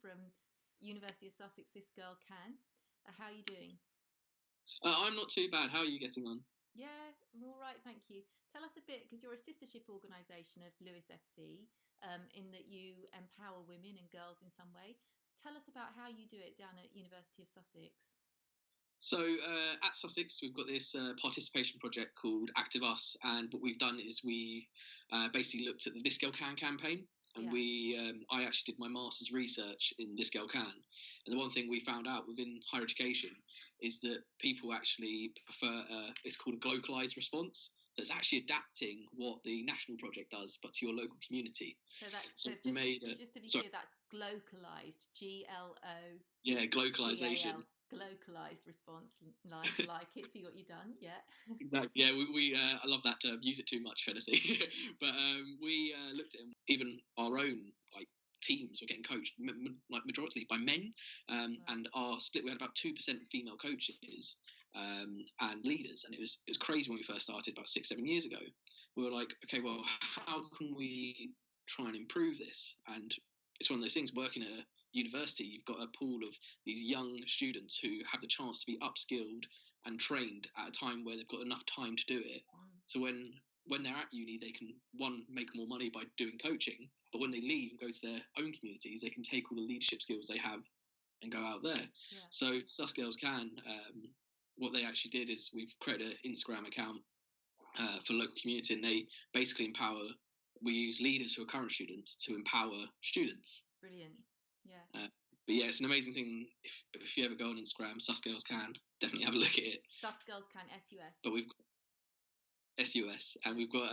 from University of Sussex, This Girl Can. How are you doing? I'm not too bad. How are you getting on? Yeah, I'm all right, thank you. Tell us a bit, because you're a sistership organisation of Lewis FC, in that you empower women and girls in some way. Tell us about how you do it down at University of Sussex. So at Sussex, we've got this participation project called Active Us, and what we've done is we basically looked at the This Girl Can campaign, and I actually did my master's research in This Girl Can, and the one thing we found out within higher education is that people actually prefer it's called a localized response. That's actually adapting what the national project does, but to your local community. Just to be clear, that's glocalized, GLO. Yeah, glocalization. Glocalized response. Nice, like it. See what you've done. Yeah. Exactly. Yeah, I love that term. Use it too much, kind of thing. But we looked at it, even our own teams were getting coached majority by men, right. And our split, we had about 2% female coaches and leaders, and it was crazy when we first started about 6-7 years ago. We were like, okay, well, how can we try and improve this? And it's one of those things, working at a university, you've got a pool of these young students who have the chance to be upskilled and trained at a time where they've got enough time to do it. So when they're at uni, they can, one, make more money by doing coaching, but when they leave and go to their own communities, they can take all the leadership skills they have and go out there. Yeah. So Sus Girls Can, what they actually did is we've created an Instagram account for the local community, and they basically we use leaders who are current students to empower students. Brilliant. Yeah. But yeah, it's an amazing thing. If you ever go on Instagram, Sus Girls Can, definitely have a look at it. Sus Girls Can, SUS. But we've got SUS, and we've got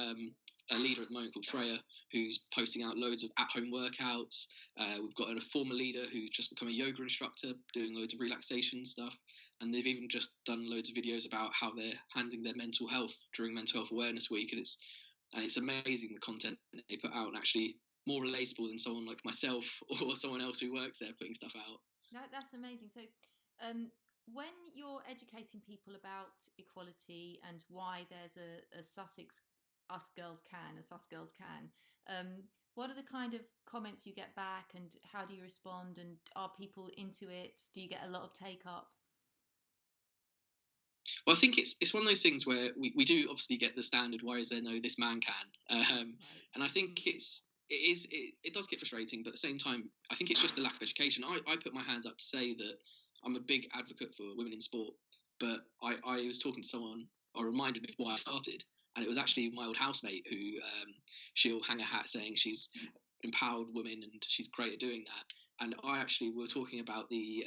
a leader at the moment called Freya, who's posting out loads of at-home workouts. We've got a former leader who's just become a yoga instructor, doing loads of relaxation stuff. And they've even just done loads of videos about how they're handling their mental health during Mental Health Awareness Week. And it's amazing, the content they put out, and actually more relatable than someone like myself or someone else who works there putting stuff out. That's amazing. So when you're educating people about equality and why there's a Sussex Us Girls Can, a Sus Girls Can, what are the kind of comments you get back, and how do you respond, and are people into it? Do you get a lot of take up? Well, I think it's one of those things where we do obviously get the standard, why is there no this man can? Right. And I think it does get frustrating, but at the same time, I think it's just the lack of education. I put my hands up to say that I'm a big advocate for women in sport, but I was talking to someone, I reminded me why I started, and it was actually my old housemate who she'll hang a hat saying she's empowered women and she's great at doing that. And I actually were talking about the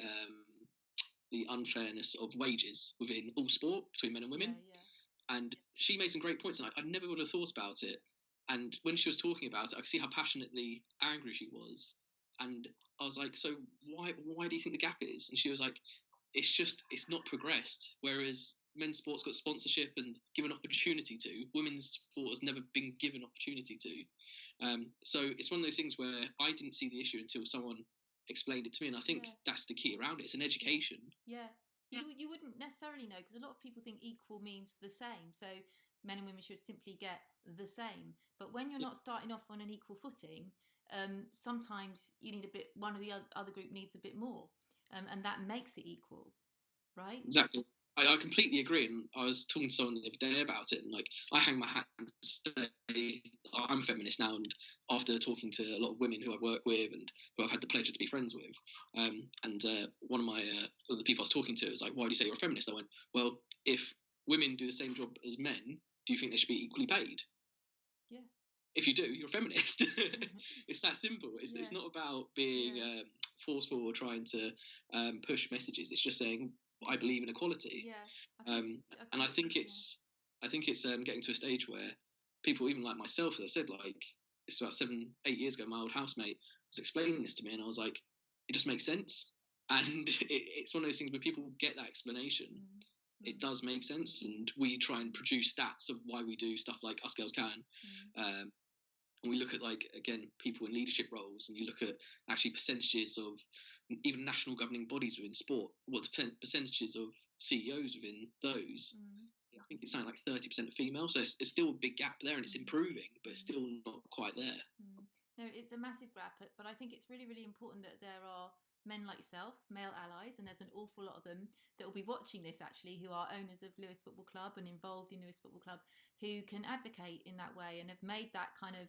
unfairness of wages within all sport between men and women. Yeah. And she made some great points, and I never would have thought about it. And when she was talking about it, I could see how passionately angry she was. And I was like, so why do you think the gap is? And she was like, it's not progressed. Whereas men's sport's got sponsorship and given opportunity to, women's sport has never been given opportunity to. So it's one of those things where I didn't see the issue until someone explained it to me, and I think that's the key around it. It's an education. Yeah. You wouldn't necessarily know, because a lot of people think equal means the same, so men and women should simply get the same. But when you're not starting off on an equal footing, sometimes you need one of the other group needs a bit more, and that makes it equal, right? Exactly. I completely agree, and I was talking to someone the other day about it, and I hang my hat and say I'm a feminist now, and after talking to a lot of women who I work with and who I've had the pleasure to be friends with, and one of the people I was talking to was like, why do you say you're a feminist? I went, well, if women do the same job as men, do you think they should be equally paid? Yeah. If you do, you're a feminist. It's that simple. It's not about being forceful or trying to push messages. It's just saying, I believe in equality. Yeah. I think it's getting to a stage where people, even like myself, as I said, it's about 7-8 years ago, my old housemate was explaining this to me, and I was like, it just makes sense. And it's one of those things where people get that explanation. Mm-hmm. It does make sense, and we try and produce stats of why we do stuff like Us Girls Can. Mm-hmm. And we look at, again, people in leadership roles, and you look at actually percentages of even national governing bodies within sport, what percentages of CEOs within those. Mm. I think it's something like 30% female, so it's still a big gap there, and it's improving, but it's still not quite there. No, it's a massive gap, but I think it's really, really important that there are men like yourself, male allies, and there's an awful lot of them that will be watching this actually, who are owners of Lewes Football Club and involved in Lewes Football Club, who can advocate in that way and have made that kind of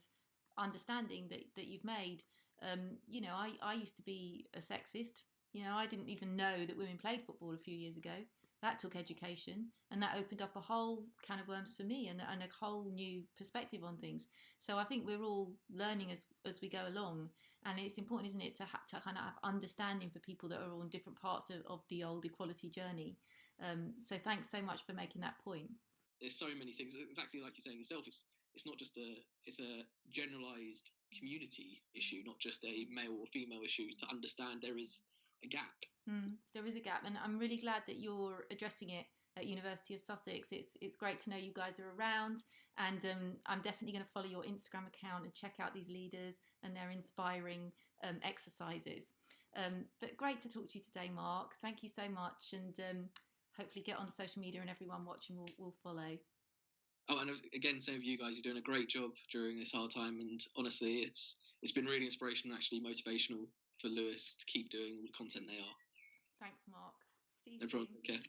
understanding that you've made. I used to be a sexist. I didn't even know that women played football a few years ago. That took education, and that opened up a whole can of worms for me and a whole new perspective on things. So I think we're all learning as we go along, and it's important, isn't it, to kind of have understanding for people that are all in different parts of the old equality journey. So thanks so much for making that point. There's so many things, exactly like you're saying yourself. It's not just it's a generalised community issue, not just a male or female issue. To understand there is a gap. There is a gap, and I'm really glad that you're addressing it at University of Sussex. It's great to know you guys are around, and I'm definitely going to follow your Instagram account and check out these leaders and their inspiring exercises. But great to talk to you today, Mark. Thank you so much, and hopefully get on social media and everyone watching will follow. Oh, and again, same with you guys. You're doing a great job during this hard time, and honestly, it's been really inspirational, actually motivational for Lewes to keep doing all the content they are. Thanks, Mark. See you soon. No problem. Okay.